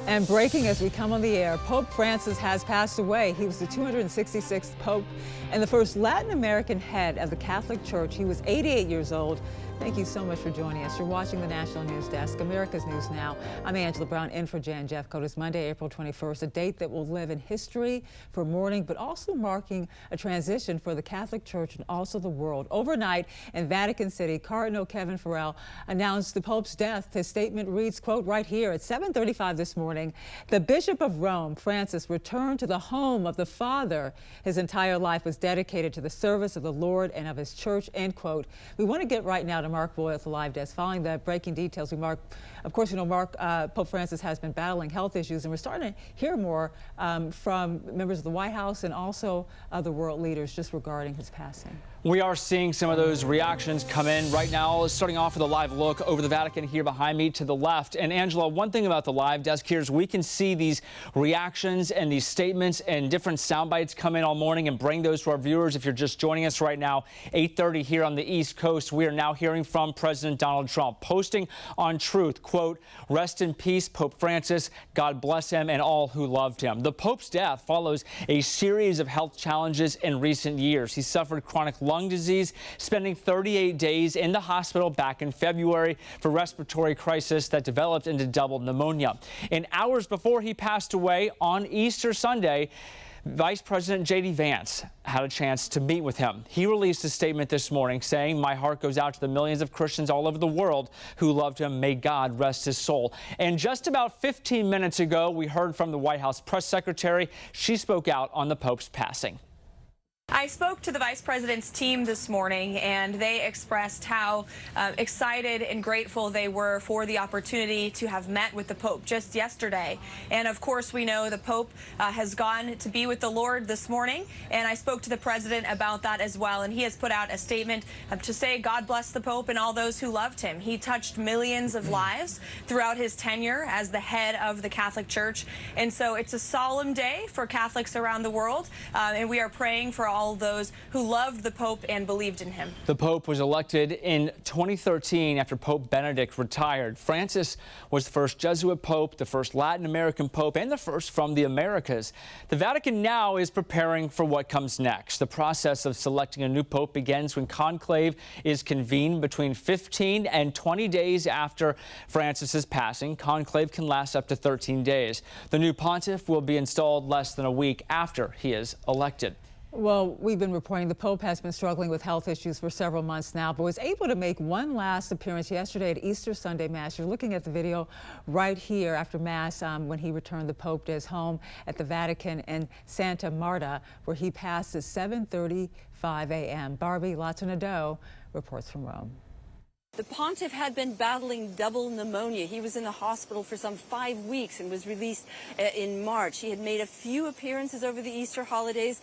And breaking as we come on the air, Pope Francis has passed away. He was the 266th Pope and the first Latin American head of the Catholic Church. He was 88 years old. Thank you so much for joining us. You're watching the National News Desk, America's News Now. I'm Angela Brown, in for Jan Jeffcoat. It's Monday, April 21st, a date that will live in history for mourning, but also marking a transition for the Catholic Church and also the world. Overnight in Vatican City, Cardinal Kevin Farrell announced the Pope's death. His statement reads, quote, right here at 7:35 this morning, the Bishop of Rome, Francis, returned to the home of the Father. His entire life was dedicated to the service of the Lord and of his church, end quote. We want to get right now to Mark Boyle at the live desk. Following the breaking details, of course, Pope Francis has been battling health issues, and we're starting to hear more from members of the White House and also other world leaders just regarding his passing. We are seeing some of those reactions come in right now. Starting off with a live look over the Vatican here behind me to the left. And Angela, one thing about the live desk here is we can see these reactions and these statements and different sound bites come in all morning and bring those to our viewers. If you're just joining us right now, 8:30 here on the East Coast, we are now hearing from President Donald Trump, posting on Truth, quote, rest in peace, Pope Francis, God bless him and all who loved him. The Pope's death follows a series of health challenges in recent years. He suffered chronic lung disease, spending 38 days in the hospital back in February for respiratory crisis that developed into double pneumonia. And hours before he passed away on Easter Sunday, Vice President J.D. Vance had a chance to meet with him. He released a statement this morning saying, my heart goes out to the millions of Christians all over the world who loved him. May God rest his soul. And just about 15 minutes ago, we heard from the White House press secretary. She spoke out on the Pope's passing. I spoke to the Vice President's team this morning, and they expressed how excited and grateful they were for the opportunity to have met with the Pope just yesterday. And of course, we know the Pope has gone to be with the Lord this morning, and I spoke to the President about that as well, and he has put out a statement to say God bless the Pope and all those who loved him. He touched millions of lives throughout his tenure as the head of the Catholic Church, and so it's a solemn day for Catholics around the world, and we are praying for all those who loved the Pope and believed in him. The Pope was elected in 2013 after Pope Benedict retired. Francis was the first Jesuit Pope, the first Latin American Pope, and the first from the Americas. The Vatican now is preparing for what comes next. The process of selecting a new Pope begins when conclave is convened between 15 and 20 days after Francis's passing. Conclave can last up to 13 days. The new pontiff will be installed less than a week after he is elected. Well, we've been reporting the Pope has been struggling with health issues for several months now, but was able to make one last appearance yesterday at Easter Sunday Mass. You're looking at the video right here after Mass when he returned the Pope to his home at the Vatican in Santa Marta, where he passed at 7:35 a.m. Barbie Latonado reports from Rome. The pontiff had been battling double pneumonia. He was in the hospital for some 5 weeks and was released in March. He had made a few appearances over the Easter holidays,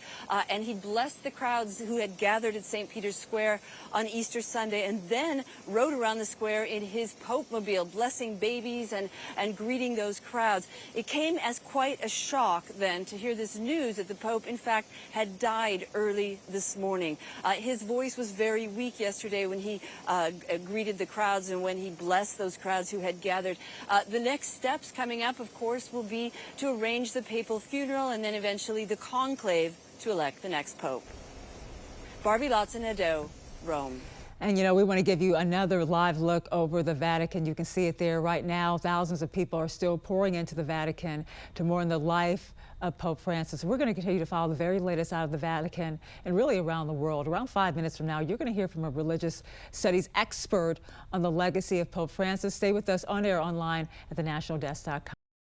and he blessed the crowds who had gathered at St. Peter's Square on Easter Sunday, and then rode around the square in his Pope-mobile, blessing babies and greeting those crowds. It came as quite a shock then to hear this news that the Pope, in fact, had died early this morning. His voice was very weak yesterday when he greeted the crowds and when he blessed those crowds who had gathered. The next steps coming up, of course, will be to arrange the papal funeral and then eventually the conclave to elect the next pope. Barbie Latonado, Rome. And, you know, we want to give you another live look over the Vatican. You can see it there right now. Thousands of people are still pouring into the Vatican to mourn the life of Pope Francis. We're going to continue to follow the very latest out of the Vatican and really around the world. Around 5 minutes from now, you're going to hear from a religious studies expert on the legacy of Pope Francis. Stay with us on air online at thenationaldesk.com.